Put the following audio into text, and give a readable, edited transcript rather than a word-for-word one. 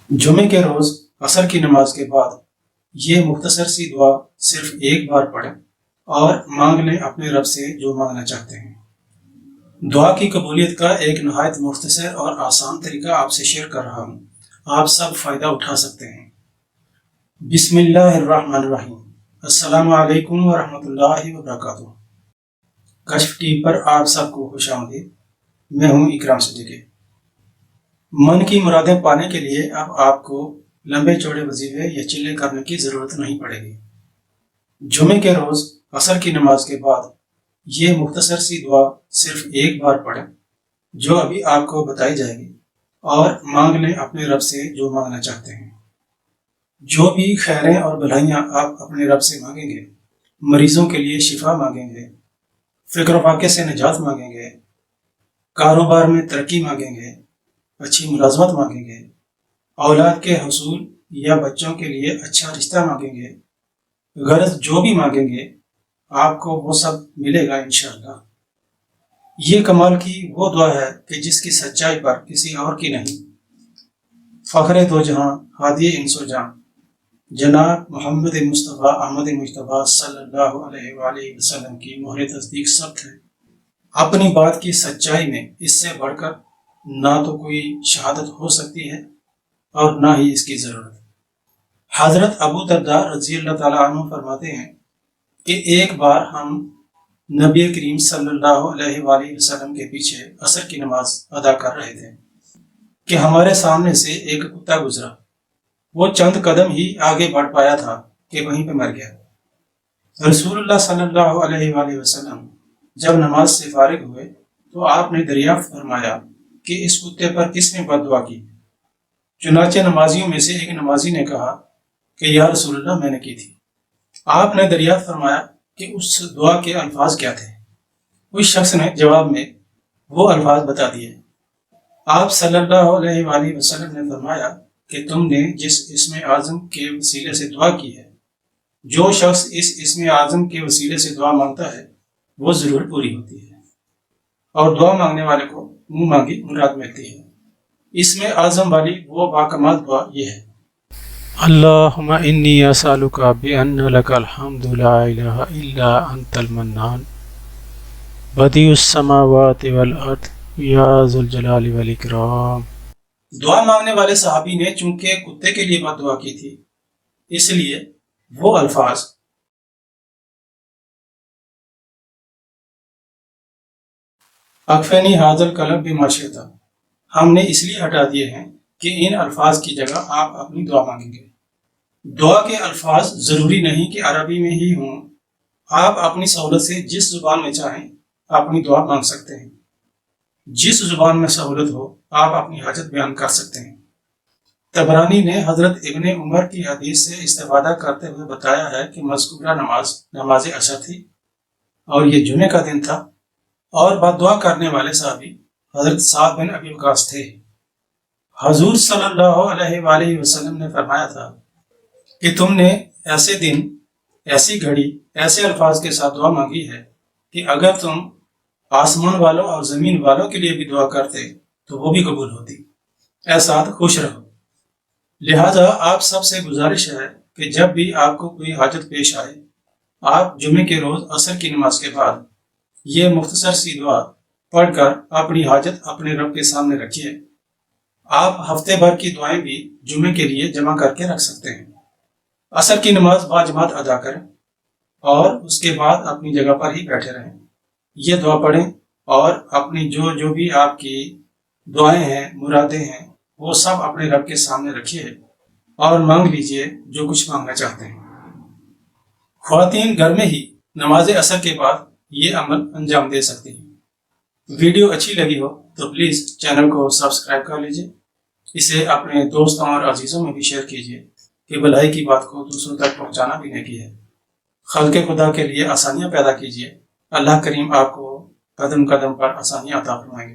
جمعے کے روز عصر کی نماز کے بعد یہ مختصر سی دعا صرف ایک بار پڑھیں اور مانگ لیں اپنے رب سے جو مانگنا چاہتے ہیں۔ دعا کی قبولیت کا ایک نہایت مختصر اور آسان طریقہ آپ سے شیئر کر رہا ہوں، آپ سب فائدہ اٹھا سکتے ہیں۔ بسم اللہ الرحمن الرحیم۔ السلام علیکم ورحمۃ اللہ وبرکاتہ۔ کشف ٹی پر آپ سب کو خوش آمدید۔ میں ہوں اکرام صدیقی۔ من کی مرادیں پانے کے لیے اب آپ کو لمبے چوڑے وظیفے یا چلے کرنے کی ضرورت نہیں پڑے گی۔ جمعے کے روز عصر کی نماز کے بعد یہ مختصر سی دعا صرف ایک بار پڑھیں جو ابھی آپ کو بتائی جائے گی، اور مانگ لیں اپنے رب سے جو مانگنا چاہتے ہیں۔ جو بھی خیریں اور بھلائیاں آپ اپنے رب سے مانگیں گے، مریضوں کے لیے شفا مانگیں گے، فکر و فاقے سے نجات مانگیں گے، کاروبار میں ترقی مانگیں گے، اچھی ملازمت مانگیں گے، اولاد کے حصول یا بچوں کے لیے اچھا رشتہ مانگیں گے، غرض جو بھی مانگیں گے آپ کو وہ سب ملے گا انشاءاللہ۔ یہ کمال کی وہ دعا ہے کہ جس کی سچائی پر کسی اور کی نہیں۔ فخر دو جہاں، ہادی انس و جہاں، جناب محمد مصطفیٰ احمد مجتبیٰ صلی اللہ علیہ وآلہ وسلم کی مہر تصدیق ثبت ہے۔ اپنی بات کی سچائی میں اس سے بڑھ کر نہ تو کوئی شہادت ہو سکتی ہے اور نہ ہی اس کی ضرورت۔ حضرت ابو درداء رضی اللہ تعالیٰ عنہ فرماتے ہیں کہ ایک بار ہم نبی کریم صلی اللہ علیہ وآلہ وسلم کے پیچھے عصر کی نماز ادا کر رہے تھے کہ ہمارے سامنے سے ایک کتا گزرا۔ وہ چند قدم ہی آگے بڑھ پایا تھا کہ وہیں پہ مر گیا۔ رسول اللہ صلی اللہ علیہ وآلہ وسلم جب نماز سے فارغ ہوئے تو آپ نے دریافت فرمایا کہ اس کتے پر کس نے بد دعا کی؟ چنانچہ نمازیوں میں سے ایک نمازی نے کہا کہ یا رسول اللہ میں نے کی تھی۔ آپ نے دریافت فرمایا کہ اس دعا کے الفاظ کیا تھے؟ اس شخص نے جواب میں وہ الفاظ بتا دیے۔ آپ صلی اللہ علیہ وآلہ وسلم نے فرمایا کہ تم نے جس اسم اعظم کے وسیلے سے دعا کی ہے، جو شخص اس اسم اعظم کے وسیلے سے دعا مانگتا ہے وہ ضرور پوری ہوتی ہے، اور دعا مانگنے والے کو منہ مانگی مراد ملتی ہے۔ اسم اعظم والی وہ باکمال دعا یہ ہے: اللہم انی اسألک بأن لک الحمد لا الہ الا انت المنان بدیع السماوات والارض یا ذو الجلال والاکرام۔ دعا مانگنے والے صحابی نے چونکہ کتے کے لیے بد دعا کی تھی، اس لیے وہ الفاظ اکفینی حاضر قلب بما شئت ہم نے اس لیے ہٹا دیے ہیں کہ ان الفاظ کی جگہ آپ اپنی دعا مانگیں گے۔ دعا کے الفاظ ضروری نہیں کہ عربی میں ہی ہوں، آپ اپنی سہولت سے جس زبان میں چاہیں اپنی دعا مانگ سکتے ہیں۔ جس زبان میں سہولت ہو آپ اپنی حاجت بیان کر سکتے ہیں۔ طبرانی نے حضرت ابن عمر کی حدیث سے استفادہ کرتے ہوئے بتایا ہے کہ مذکورہ نماز عصر تھی اور یہ جمعے کا دن تھا، اور بد دعا کرنے والے صحابی حضرت سعد بن ابی وقاص تھے۔ حضور صلی اللہ علیہ وآلہ وسلم نے فرمایا تھا کہ تم نے ایسے دن، ایسی گھڑی، ایسے الفاظ کے ساتھ دعا مانگی ہے کہ اگر تم آسمان والوں اور زمین والوں کے لیے بھی دعا کرتے تو وہ بھی قبول ہوتی۔ اے سعد خوش رہو۔ لہذا آپ سب سے گزارش ہے کہ جب بھی آپ کو کوئی حاجت پیش آئے، آپ جمعے کے روز عصر کی نماز کے بعد یہ مختصر سی دعا پڑھ کر اپنی حاجت اپنے رب کے سامنے رکھیے۔ آپ ہفتے بھر کی دعائیں بھی جمعے کے لیے جمع کر کے رکھ سکتے ہیں۔ عصر کی نماز باجماعت ادا کریں اور اس کے بعد اپنی جگہ پر ہی بیٹھے رہیں، یہ دعا پڑھیں اور اپنی جو بھی آپ کی دعائیں ہیں، مرادیں ہیں، وہ سب اپنے رب کے سامنے رکھیے اور مانگ لیجئے جو کچھ مانگنا چاہتے ہیں۔ خواتین گھر میں ہی نماز عصر کے بعد یہ عمل انجام دے سکتی ہیں۔ ویڈیو اچھی لگی ہو تو پلیز چینل کو سبسکرائب کر لیجئے، اسے اپنے دوستوں اور عزیزوں میں بھی شیئر کیجئے کہ بھلائی کی بات کو دوسروں تک پہنچانا بھی نیکی ہے۔ خلق خدا کے لیے آسانیاں پیدا کیجئے، اللہ کریم آپ کو قدم قدم پر آسانیاں عطا فرمائیں گے۔